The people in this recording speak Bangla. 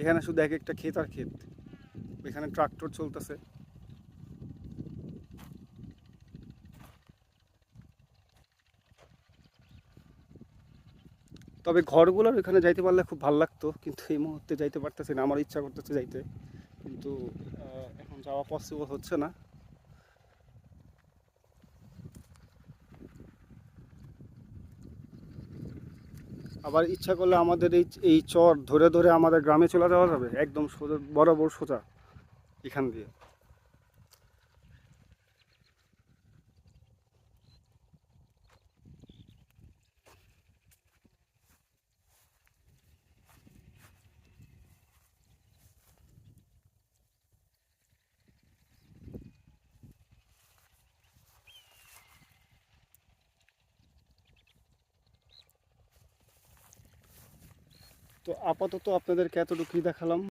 এখানে শুধু এক একটা ক্ষেত আর ক্ষেত। এখানে ট্রাক্টর চলতেছে। তবে ঘরগুলোর এখানে যাইতে পারলে খুব ভালো লাগতো, কিন্তু এই মুহূর্তে যাইতে পারতেছি না। আমার ইচ্ছা করতেছে যাইতে, কিন্তু এখন যাওয়া পসিবল হচ্ছে না। আবার ইচ্ছা করলে আমাদের এই এই চর ধরে ধরে আমাদের গ্রামে চলে যাওয়া যাবে, একদম সোজা বরাবর সোজা এখান দিয়ে। তো আপাতত আপনাদেরকে এতটুকুই দেখালাম।